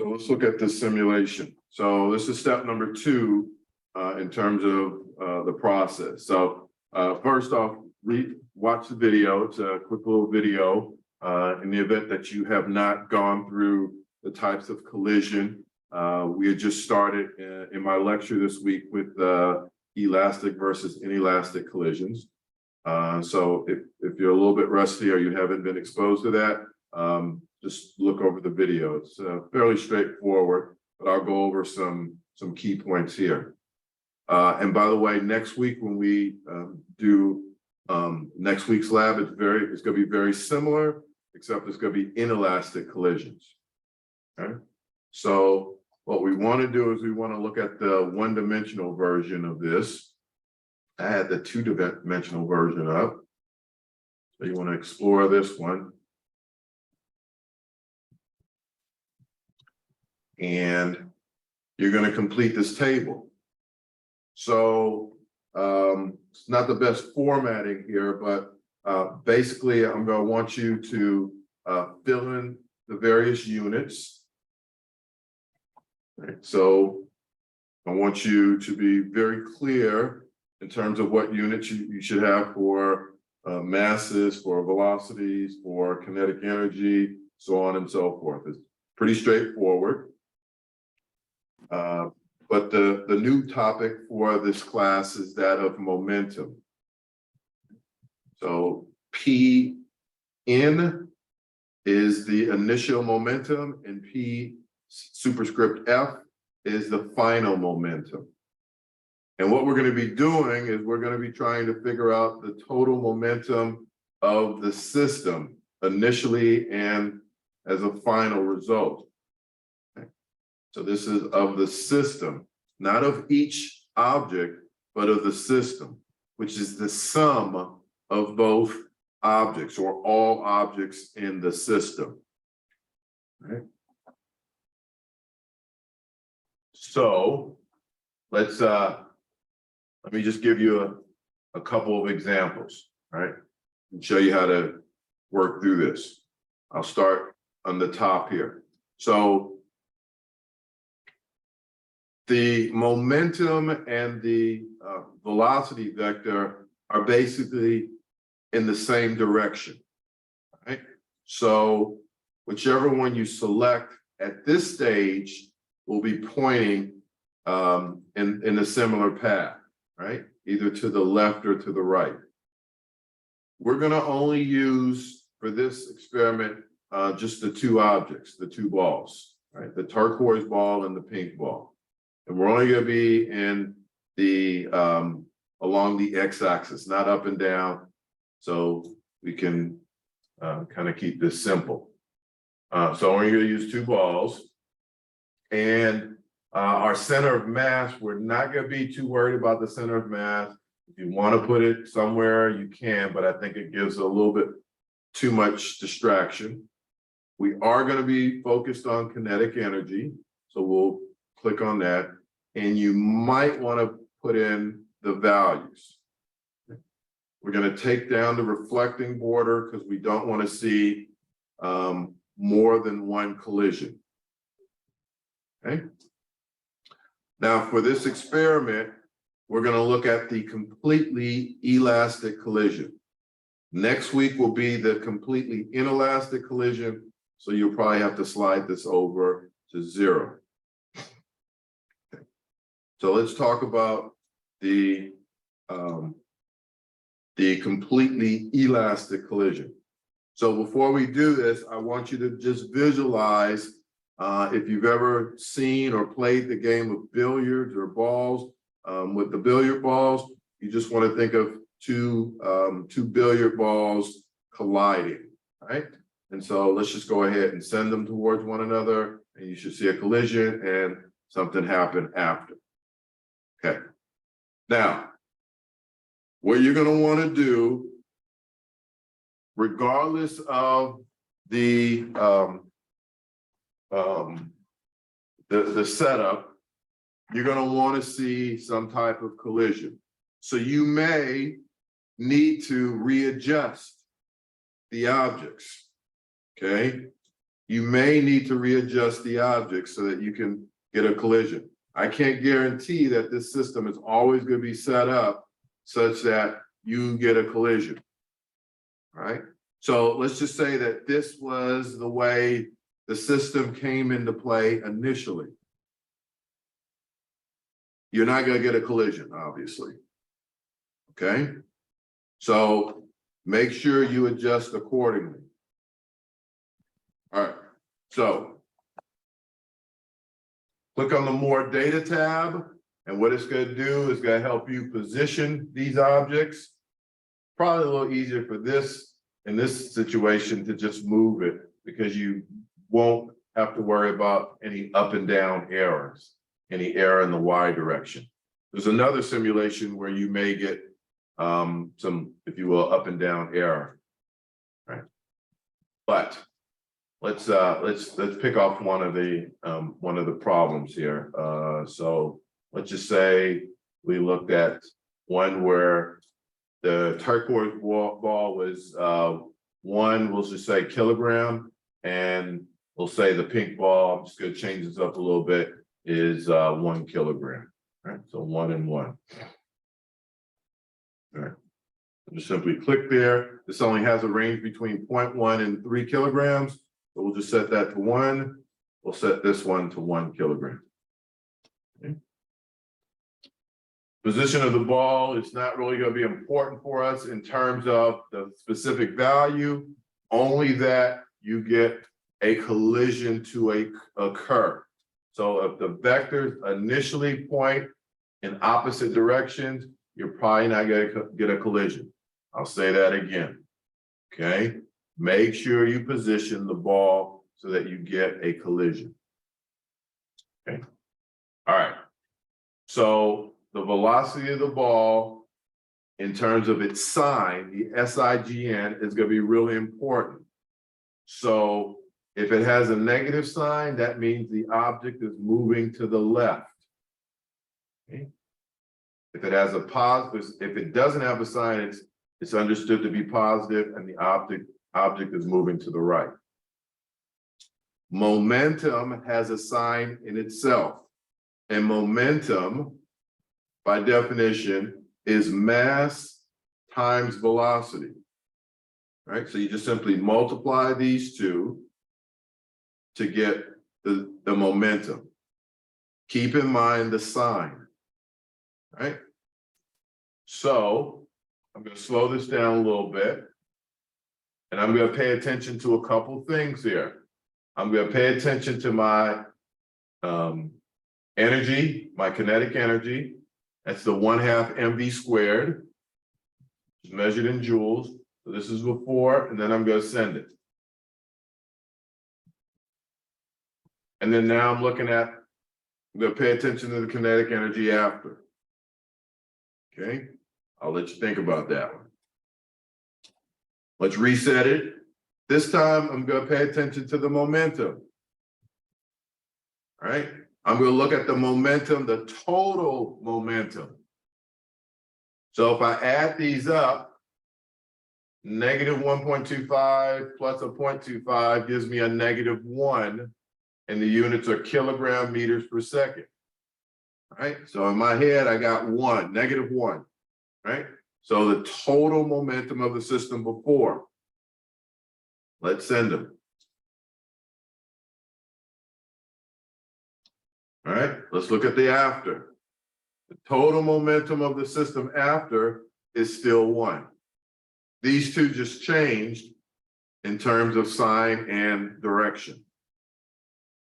So let's look at this simulation. So this is step number 2 in terms of the process. So first off, watch the video. It's a quick little video. In the event that you have not gone through the types of collision, we had just started in my lecture this week with elastic versus inelastic collisions. So if you're a little bit rusty or you haven't been exposed to that, just look over the video. It's fairly straightforward, but I'll go over some key points here. And by the way, next week when we do next week's lab, it's going to be very similar, except it's going to be inelastic collisions. Okay, so what we want to do is we want to look at the one-dimensional version of this. I had the two-dimensional version up, so you want to explore this one. And you're going to complete this table. So it's not the best formatting here, but basically I'm going to want you to fill in the various units. Right. So I want you to be very clear in terms of what units you should have for masses, for velocities, for kinetic energy, so on and so forth. It's pretty straightforward. But the new topic for this class is that of momentum. So P in is the initial momentum, and P superscript F is the final momentum. And what we're going to be doing is we're going to be trying to figure out the total momentum of the system initially and as a final result. So this is of the system, not of each object, but of the system, which is the sum of both objects or all objects in the system. Right? So let me just give you a couple of examples, right? And show you how to work through this. I'll start on the top here. So the momentum and the velocity vector are basically in the same direction, right? So whichever one you select at this stage will be pointing in a similar path, right? Either to the left or to the right. We're going to only use for this experiment just the two objects, the two balls, right? The turquoise ball and the pink ball. And we're only going to be in the along the x-axis, not up and down, so we can kind of keep this simple. So we're going to use two balls, and our center of mass, we're not going to be too worried about the center of mass. If you want to put it somewhere, you can, but I think it gives a little bit too much distraction. We are going to be focused on kinetic energy, so we'll click on that, and you might want to put in the values. We're going to take down the reflecting border because we don't want to see more than one collision. Okay. Now for this experiment, we're going to look at the completely elastic collision. Next week will be the completely inelastic collision, so you'll probably have to slide this over to 0. So let's talk about the completely elastic collision. So before we do this, I want you to just visualize if you've ever seen or played the game of billiards or balls. With the billiard balls, you just want to think of two billiard balls colliding, right? And so let's just go ahead and send them towards one another, and you should see a collision and something happen after. Okay. Now, what you're going to want to do, regardless of the setup, you're going to want to see some type of collision. So you may need to readjust the objects. Okay. you may need to readjust the object so that you can get a collision. I can't guarantee that this system is always going to be set up such that you get a collision. All right. So let's just say that this was the way the system came into play initially. You're not going to get a collision, obviously. Okay. So make sure you adjust accordingly. All right. So click on the More Data tab, and what it's going to do is going to help you position these objects. Probably a little easier for this, in this situation, to just move it because you won't have to worry about any up and down errors, any error in the Y direction. There's another simulation where you may get some, if you will, up and down error, right? But let's pick off one of the problems here. So let's just say we looked at one where the turquoise ball was 1, we'll just say kilogram, and we'll say the pink ball, I'm just going to change this up a little bit, is 1 kilogram. Right, so 1 and 1. All right. Just simply click there. This only has a range between 0.1 and 3 kilograms. So we'll just set that to 1. We'll set this one to 1 kilogram. Okay. Position of the ball is not really going to be important for us in terms of the specific value, only that you get a collision to occur. So if the vectors initially point in opposite directions, you're probably not going to get a collision. I'll say that again, okay? Make sure you position the ball so that you get a collision, okay? All right, so the velocity of the ball in terms of its sign, the SIGN, is going to be really important. So if it has a negative sign, that means the object is moving to the left. Okay. If it has a positive, if it doesn't have a sign, it's understood to be positive, and the object is moving to the right. Momentum has a sign in itself, and momentum, by definition, is mass times velocity. Right? So you just simply multiply these two to get the momentum. Keep in mind the sign. Right? So I'm going to slow this down a little bit, and I'm going to pay attention to a couple things here. I'm going to pay attention to my energy, my kinetic energy. That's the 1/2 mv squared, it's measured in joules. So this is before, and then I'm going to send it. And then now I'm going to pay attention to the kinetic energy after. Okay, I'll let you think about that one. Let's reset it. This time, I'm going to pay attention to the momentum. All right, I'm going to look at the momentum, the total momentum. So if I add these up, negative 1.25 plus a 0.25 gives me a -1, and the units are kilogram meters per second. All right, so in my head, I got -1, right? So the total momentum of the system before. Let's send them. All right, let's look at the after. The total momentum of the system after is still 1. These two just changed in terms of sign and direction.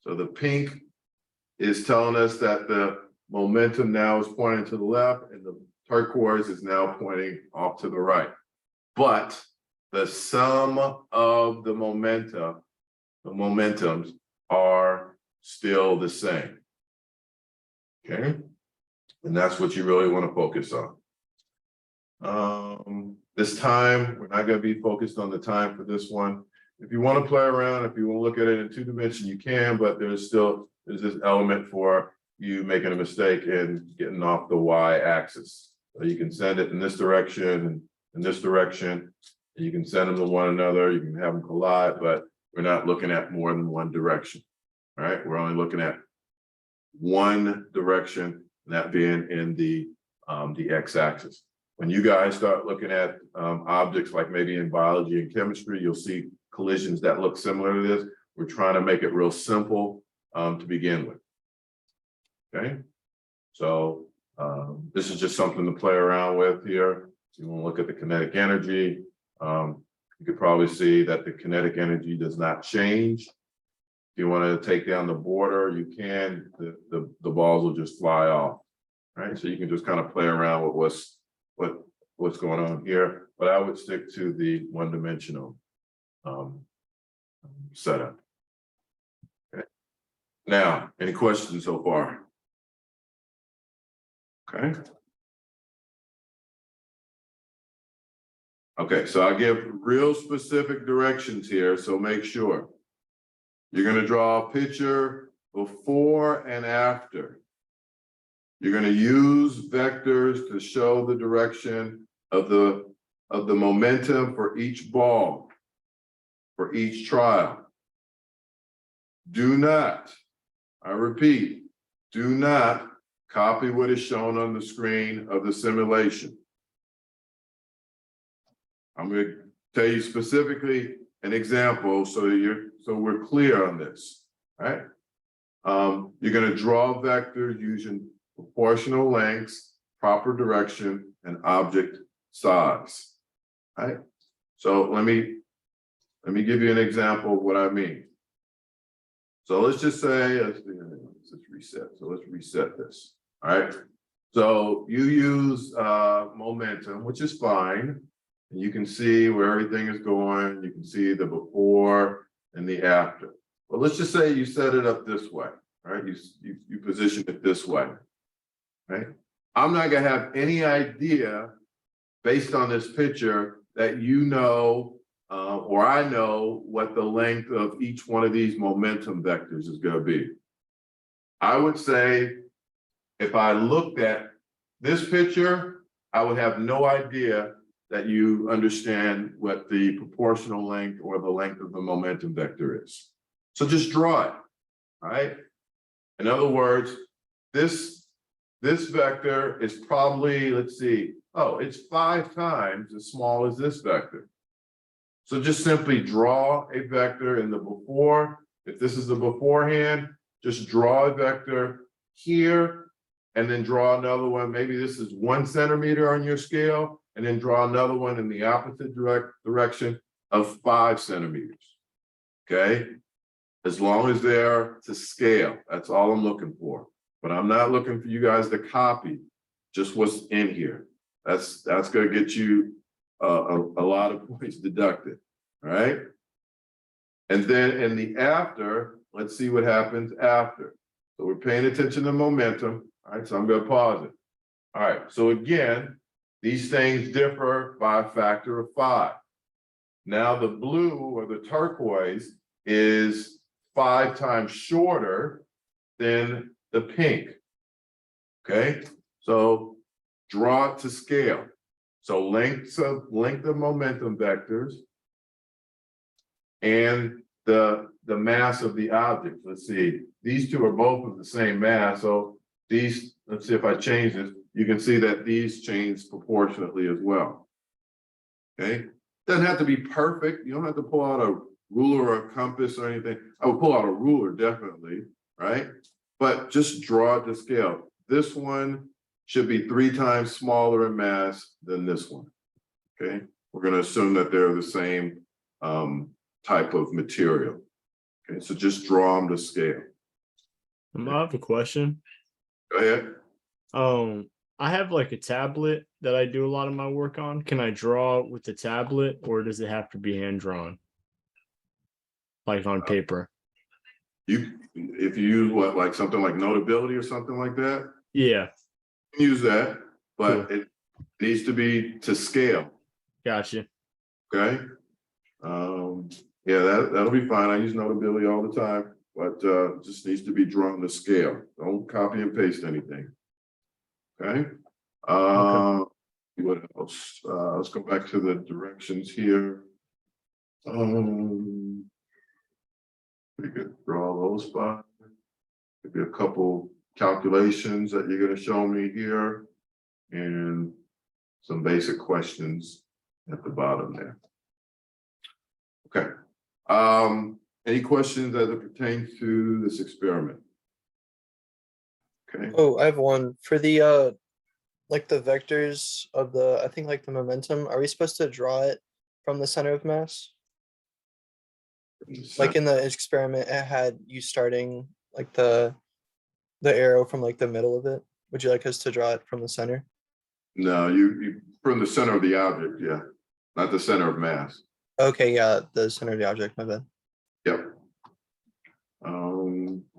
So the pink is telling us that the momentum now is pointing to the left, and the turquoise is now pointing off to the right. But the sum of the momentums are still the same. Okay, and that's what you really want to focus on. This time, we're not going to be focused on the time for this one. If you want to play around, if you want to look at it in 2 dimensions, you can, but there's this element for you making a mistake and getting off the y-axis. So you can send it in this direction and in this direction. And you can send them to one another. You can have them collide, but we're not looking at more than one direction. All right, we're only looking at one direction, that being in the x-axis. When you guys start looking at objects like maybe in biology and chemistry, you'll see collisions that look similar to this. We're trying to make it real simple to begin with. Okay, so this is just something to play around with here. So you want to look at the kinetic energy. You could probably see that the kinetic energy does not change. If you want to take down the border, you can. The balls will just fly off. Right, so you can just kind of play around with what's going on here. But I would stick to the one-dimensional setup. Okay. Now, any questions so far? Okay. Okay, so I give real specific directions here, so make sure. You're going to draw a picture before and after. You're going to use vectors to show the direction of the momentum for each ball, for each trial. Do not, I repeat, do not copy what is shown on the screen of the simulation. I'm going to tell you specifically an example so we're clear on this. All right. You're going to draw vectors using proportional lengths, proper direction, and object size. All right. So let me give you an example of what I mean. So let's just say, let's reset. So let's reset this. All right. So you use momentum, which is fine. And you can see where everything is going. You can see the before and the after. Well, let's just say you set it up this way. All right. You position it this way. Right. I'm not going to have any idea based on this picture that you know or I know what the length of each one of these momentum vectors is going to be. I would say if I looked at this picture, I would have no idea that you understand what the proportional length or the length of the momentum vector is. So just draw it, all right? In other words, this vector is probably, let's see, oh, it's 5 times as small as this vector. So just simply draw a vector in the before. If this is the beforehand, just draw a vector here and then draw another one. Maybe this is 1 centimeter on your scale, and then draw another one in the opposite direction of 5 centimeters. Okay? As long as they're to scale, that's all I'm looking for. But I'm not looking for you guys to copy just what's in here. That's going to get you a lot of points deducted. All right. And then in the after, let's see what happens after. So we're paying attention to momentum. All right. So I'm going to pause it. All right. So again, these things differ by a factor of 5. Now the blue or the turquoise is 5 times shorter than the pink. Okay. So draw it to scale. So length of momentum vectors and the mass of the object. Let's see, these two are both of the same mass. So these, let's see if I change this, you can see that these change proportionately as well. Okay, doesn't have to be perfect. You don't have to pull out a ruler or a compass or anything. I would pull out a ruler, definitely, right? But just draw it to scale. This one should be 3 times smaller in mass than this one. Okay, we're going to assume that they're the same type of material. Okay, so just draw them to scale. I have a question. Go ahead. I have like a tablet that I do a lot of my work on. Can I draw with the tablet, or does it have to be hand drawn, like on paper? If you use what, like something like Notability or something like that? Yeah. You can use that, but Cool. it needs to be to scale. Gotcha. Okay. Yeah, that'll be fine. I use Notability all the time, but just needs to be drawn to scale. Don't copy and paste anything. Okay. What else? Let's go back to the directions here. We could draw those by. Maybe a couple calculations that you're gonna show me here. And some basic questions at the bottom there. Okay. Any questions as it pertains to this experiment? Okay. Oh, I have one for the like the vectors of the, I think like the momentum. Are we supposed to draw it from the center of mass? Like in the experiment, it had you starting like the arrow from like the middle of it. Would you like us to draw it from the center? No, you from the center of the object, yeah, not the center of mass. Okay, yeah, the center of the object, my bad. Yep.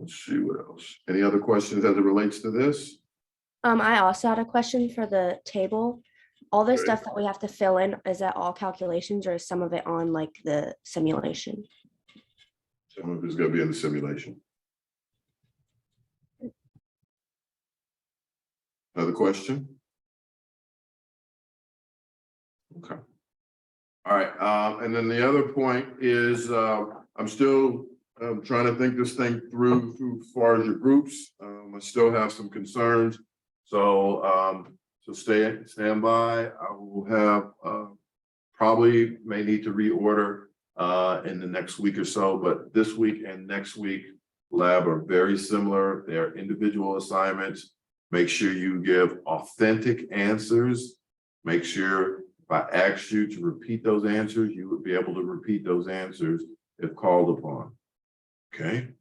Let's see what else. Any other questions as it relates to this? I also had a question for the table. All the Okay. stuff that we have to fill in, is that all calculations or is some of it on like the simulation? Some of it's gonna be in the simulation. Another question? Okay. All right, and then the other point is, I'm still trying to think this thing through as far as your groups. I still have some concerns. So stand by. I will have probably may need to reorder in the next week or so, but this week and next week lab are very similar. They're individual assignments. Make sure you give authentic answers. Make sure if I asked you to repeat those answers, you would be able to repeat those answers if called upon. Okay,